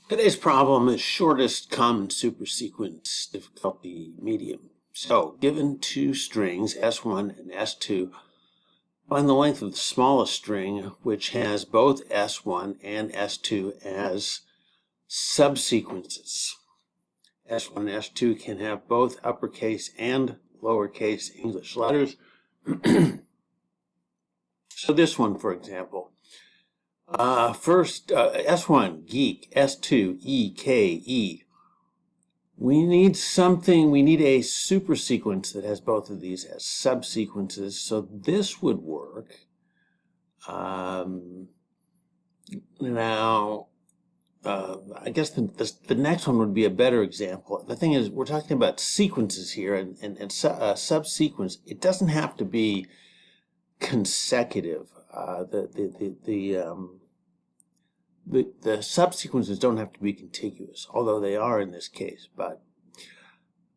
Today's problem is shortest common supersequence difficulty medium. So, given two strings, S1 and S2, find the length of the smallest string, which has both S1 and S2 as subsequences. S1 and S2 can have both uppercase and lowercase English letters. So this one, for example. First, S1, geek, S2, EKE. We need a supersequence that has both of these as subsequences, so this would work. Now, I guess the next one would be a better example. The thing is, we're talking about sequences here, and subsequence, it doesn't have to be consecutive. The subsequences don't have to be contiguous, although they are in this case. But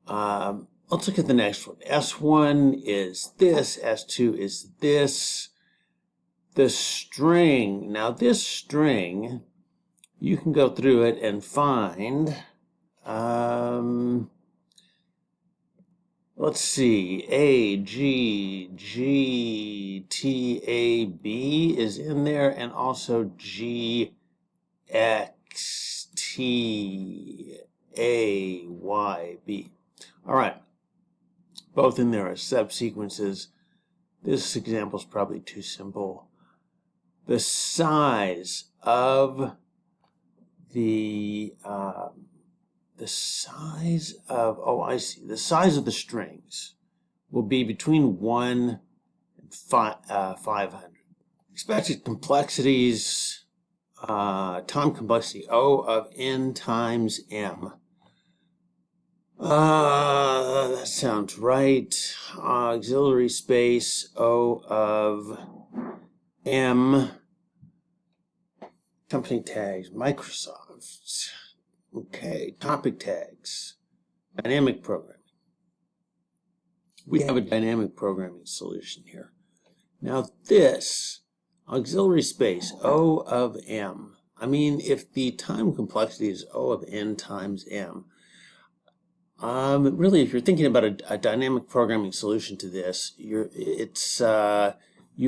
let's look at the next one. S1 is this, S2 is this. The string, now this string, you can go through it and find, let's see, A, G, G, T, A, B is in there, and also G, X, T, A, Y, B. All right, both in there are subsequences. This example is probably too simple. The size of the size of, I see, the size of the strings will be between 1 and 500. Expected complexities, time complexity, O of n times m. That sounds right. Auxiliary space, O of m. Company tags, Microsoft. Okay, topic tags, dynamic programming. We have a dynamic programming solution here. Now this, auxiliary space, O of m. I mean, if the time complexity is O of n times m, really, if you're thinking about a dynamic programming solution to this, you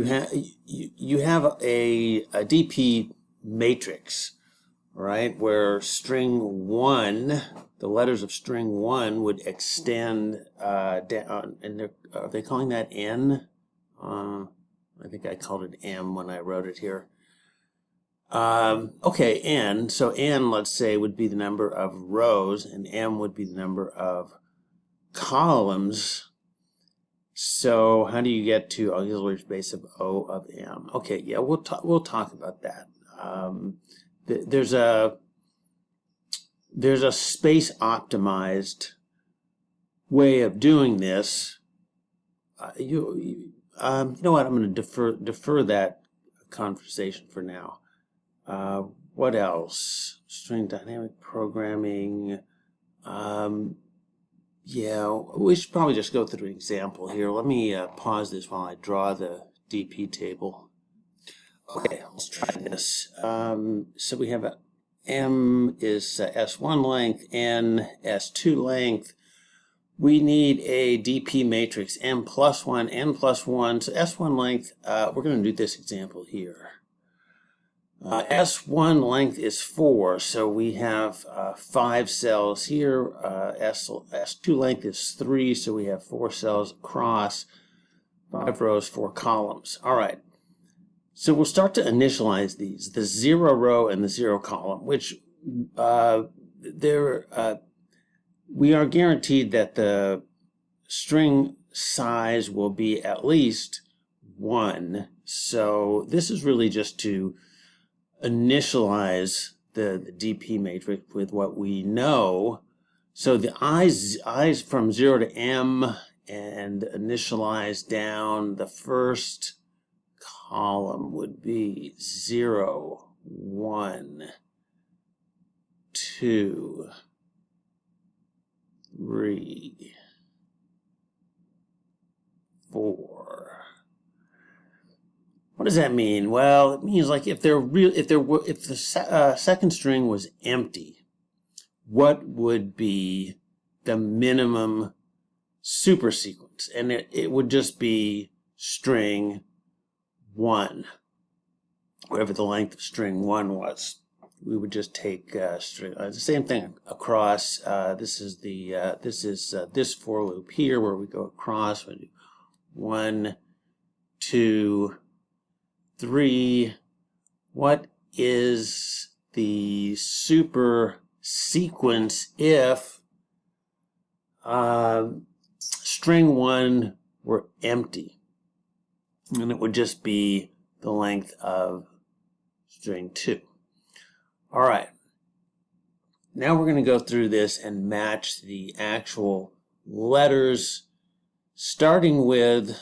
have a DP matrix, right, where string 1, the letters of string 1 would extend down, and are they calling that n? I think I called it m when I wrote it here. Okay, n, so n, let's say, would be the number of rows, and m would be the number of columns. So how do you get to auxiliary space of O of m? Okay, yeah, we'll talk about that. There's a space optimized way of doing this. You know what? I'm going to defer that conversation for now. What else? String dynamic programming. Yeah, we should probably just go through an example here. Let me pause this while I draw the DP table. Okay, let's try this. So we have M is S1 length, N S2 length. We need a DP matrix, M plus 1, N plus 1. So S1 length, we're going to do this example here. S1 length is 4, so we have 5 cells here. S2 length is 3, so we have 4 cells across, 5 rows, 4 columns. All right. So we'll start to initialize these, the 0 row and the 0 column, which we are guaranteed that the string size will be at least 1. So this is really just to initialize the DP matrix with what we know. So the I's from 0 to M and initialize down. The first column would be 0, 1, 2, 3, 4. What does that mean? Well, it means like if the second string was empty, what would be the minimum supersequence? And it would just be string 1, whatever the length of string 1 was. We would just take the same thing across. This is this for loop here where we go across. We do 1, 2, 3. What is the super sequence if string 1 were empty? And it would just be the length of string 2. All right. Now we're going to go through this and match the actual letters, starting with,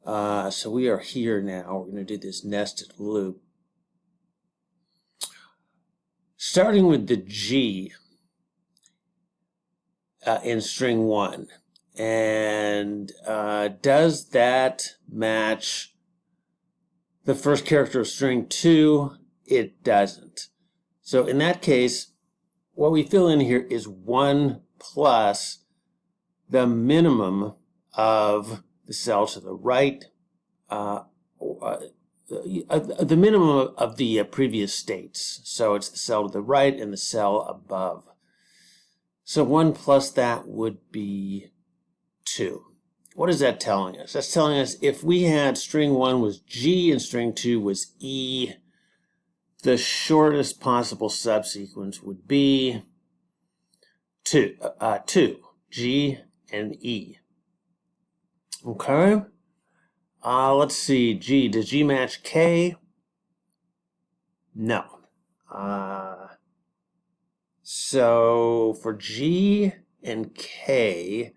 so we are here now. We're going to do this nested loop. Starting with the G in string 1. And does that match the first character of string 2? It doesn't. So in that case, what we fill in here is 1 plus the minimum of the cell to the right, the minimum of the previous states. So it's the cell to the right and the cell above. So 1 plus that would be 2. What is that telling us? That's telling us if we had string 1 was G and string 2 was E, the shortest possible subsequence would be 2, G and E. Okay. Let's see. G. Does G match K? No. So for G and K,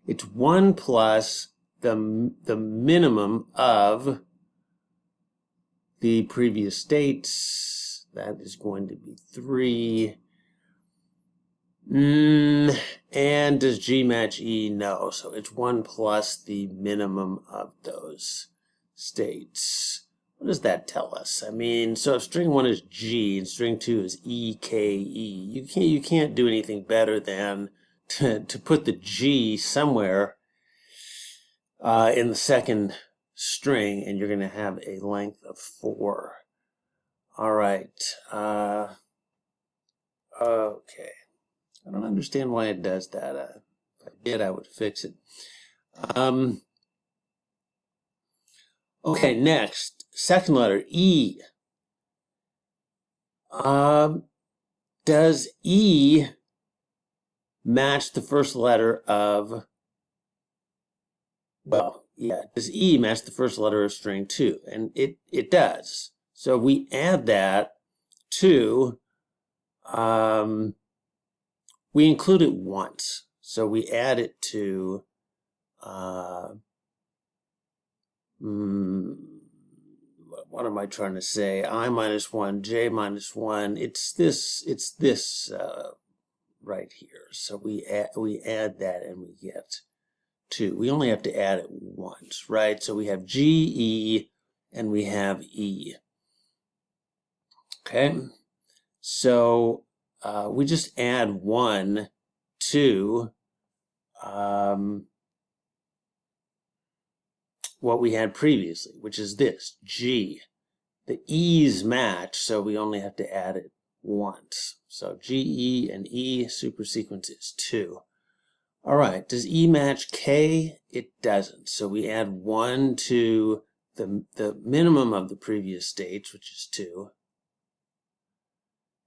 it's 1 plus the minimum of the previous states. That is going to be 3. And does G match E? No. So it's 1 plus the minimum of those states. What does that tell us? I mean, so if string 1 is G and string 2 is E, K, E, you can't do anything better than to put the G somewhere in the second string, and you're going to have a length of 4. All right. Okay. I don't understand why it does that. If I did, I would fix it. Okay, next. Second letter, E. Does E match the first letter of, well, yeah, does E match the first letter of string 2? And it does. So we add that to, we include it once. So we add it to, what am I trying to say? I minus 1, J minus 1. It's this right here. So we add that and we get 2. We only have to add it once, right? So we have G, E, and we have E. Okay, so we just add 1 to what we had previously, which is this, G. The E's match, so we only have to add it once. So G, E, and E, supersequence is 2. All right, does E match K? It doesn't. So we add 1 to the minimum of the previous states, which is 2.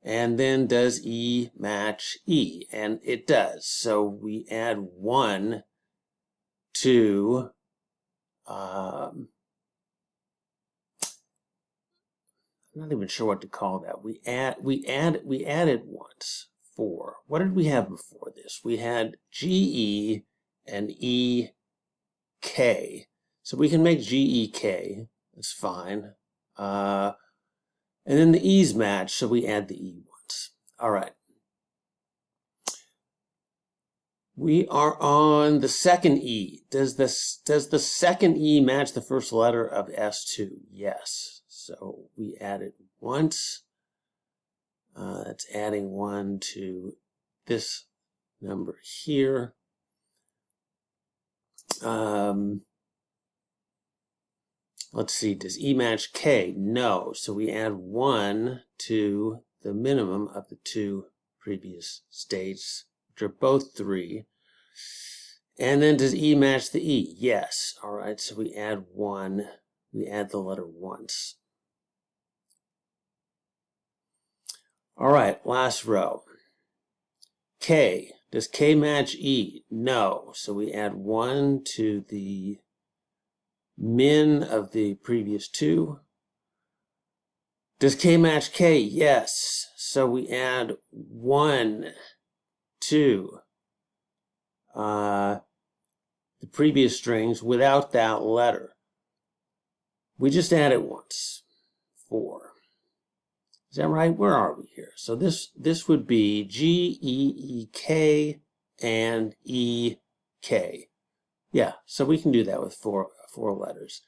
And then does E match E? And it does. So we add 1 to I'm not even sure what to call that. We added once. 4. What did we have before this? We had GE and EK. So we can make GEK. That's fine. And then the E's match, so we add the E once. All right. We are on the second E. Does the second E match the first letter of S2? Yes. So we add it once. That's adding 1 to this number here. Let's see, does E match K? No. So we add 1 to the minimum of the two previous states, which are both 3. And then does E match the E? Yes. All right, so we add 1. We add the letter once. All right, last row. K. Does K match E? No. So we add 1 to the min of the previous 2. Does K match K? Yes. So we add 1 to the previous strings without that letter. We just add it once. 4. Is that right? Where are we here? So this would be G, E, E, K, and E, K. Yeah, so we can do that with four letters.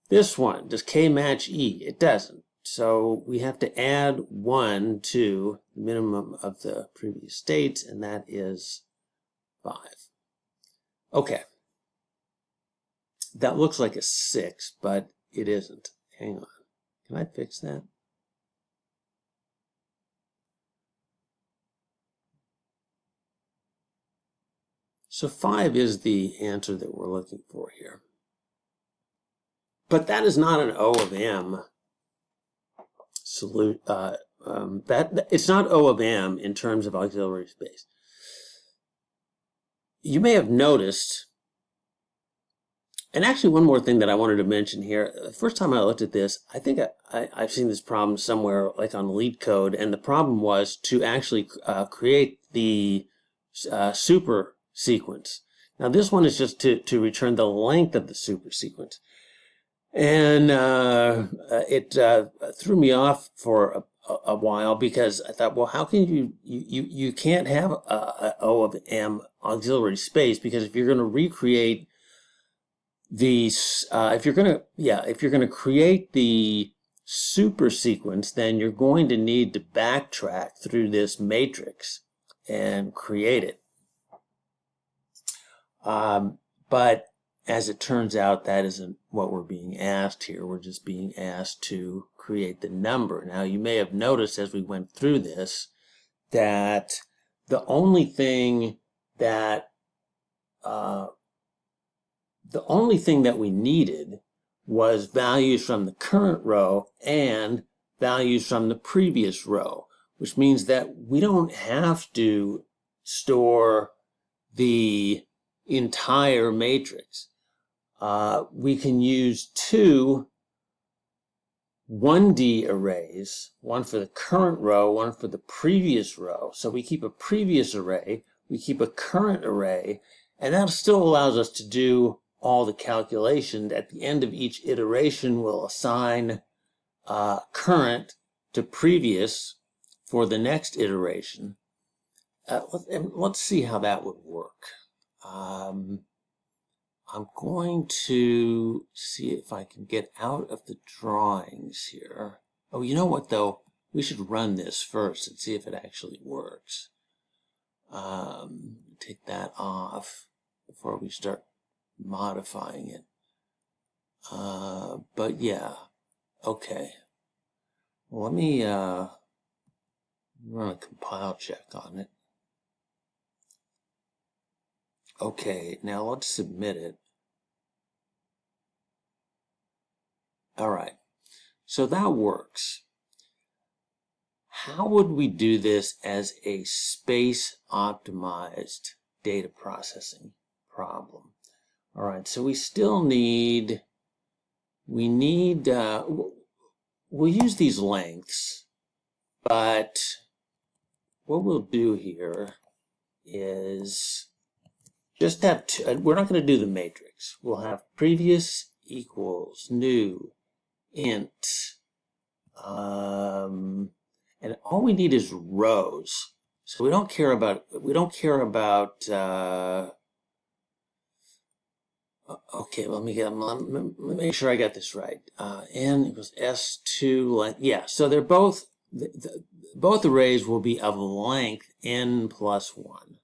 This one, does K match E? It doesn't. So we have to add 1 to the minimum of the previous states, and that is 5. Okay. That looks like a 6, but it isn't. Hang on. Can I fix that? So 5 is the answer that we're looking for here. But that is not an O of M it's not O of M in terms of auxiliary space. You may have noticed, and actually one more thing that I wanted to mention here. The first time I looked at this, I think I've seen this problem somewhere like on LeetCode, and the problem was to actually create the super sequence. Now this one is just to return the length of the super sequence. And it threw me off for a while because I thought, well, how can you can't have a O of M auxiliary space, because if you're going to recreate these, if you're going to create the super sequence, then you're going to need to backtrack through this matrix and create it. But as it turns out, that isn't what we're being asked here. We're just being asked to create the number. Now, you may have noticed as we went through this that the only thing that we needed was values from the current row and values from the previous row, which means that we don't have to store the entire matrix. We can use two 1D arrays, one for the current row, one for the previous row. So we keep a previous array, we keep a current array, and that still allows us to do all the calculations. At the end of each iteration, we'll assign current to previous for the next iteration. Let's see how that would work. I'm going to see if I can get out of the drawings here. Oh, you know what, though? We should run this first and see if it actually works. Take that off before we start modifying it. But yeah, okay. Well, let me run a compile check on it. Okay, now let's submit it. All right, so that works. How would we do this as a space-optimized data processing problem? All right, so we still need, we'll use these lengths, but what we'll do here is just have two. We're not going to do the matrix. We'll have previous equals new int, and all we need is rows. So we don't care about okay, let me make sure I got this right. N equals S2 length. Yeah, so they're both both arrays will be of length n plus 1.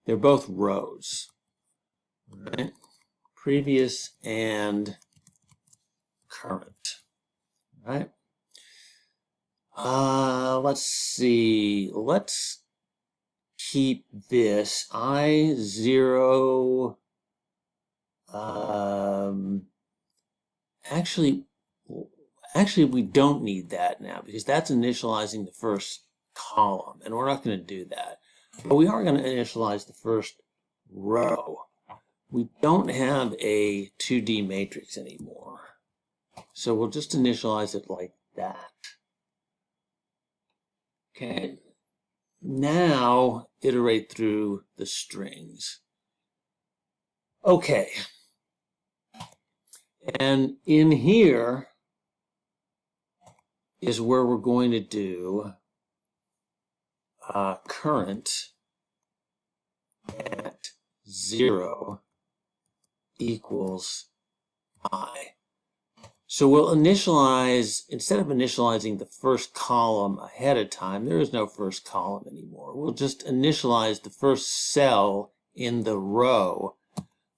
They're both rows, right? Previous and current, right? Let's see. Let's keep this I0. Actually, we don't need that now because that's initializing the first column, and we're not going to do that. But we are going to initialize the first row. We don't have a 2D matrix anymore, so we'll just initialize it like that. Okay. Now iterate through the strings. Okay. And in here is where we're going to do current at 0 equals I. So we'll initialize, instead of initializing the first column ahead of time, there is no first column anymore. We'll just initialize the first cell in the row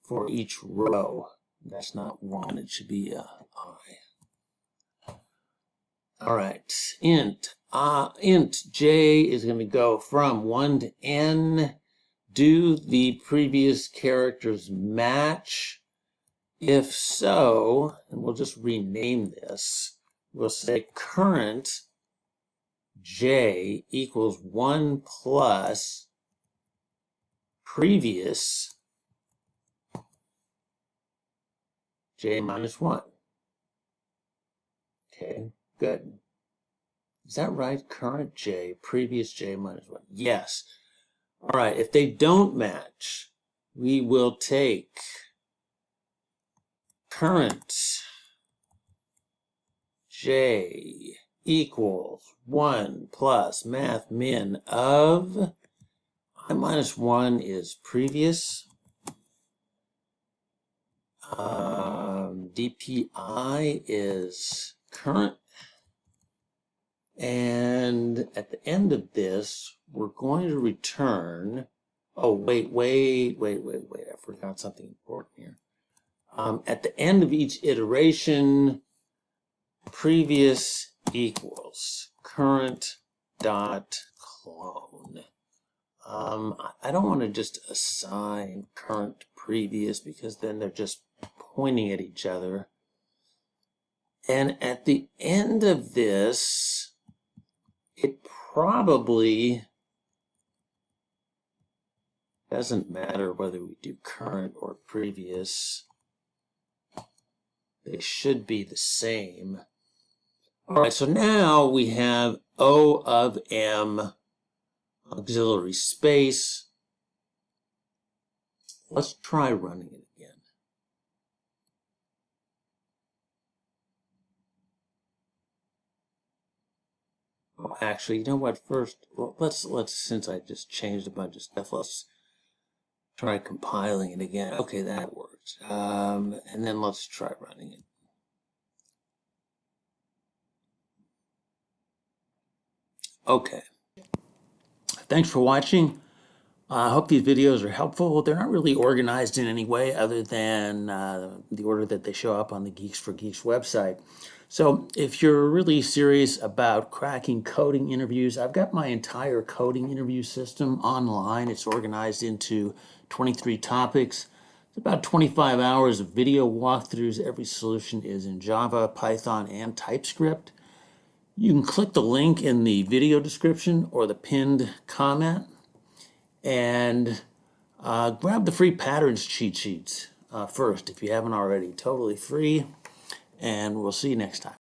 for each row. That's not 1, it should be I. All right, int j is going to go from 1 to n. Do the previous characters match? If so, and we'll just rename this, we'll say current j equals 1 plus previous j minus 1. Okay, good. Is that right? Current j, previous j minus 1. Yes. All right, if they don't match, we will take current j equals 1 plus math min of I minus 1 is previous. DPI is current. And at the end of this, we're going to return. Oh, wait. I forgot something important here. At the end of each iteration, previous equals current dot clone. I don't want to just assign current previous because then they're just pointing at each other. And at the end of this, it probably doesn't matter whether we do current or previous. They should be the same. All right, so now we have O of M auxiliary space. Let's try running it again. Oh, actually, you know what? First, well, let's since I just changed a bunch of stuff, let's try compiling it again. Okay, that worked. And then let's try running it. Okay. Thanks for watching. I hope these videos are helpful. They're not really organized in any way other than the order that they show up on the Geeks for Geeks website. So if you're really serious about cracking coding interviews, I've got my entire coding interview system online. It's organized into 23 topics. It's about 25 hours of video walkthroughs. Every solution is in Java, Python, and TypeScript. You can click the link in the video description or the pinned comment and grab the free patterns cheat sheets first if you haven't already. Totally free, and we'll see you next time.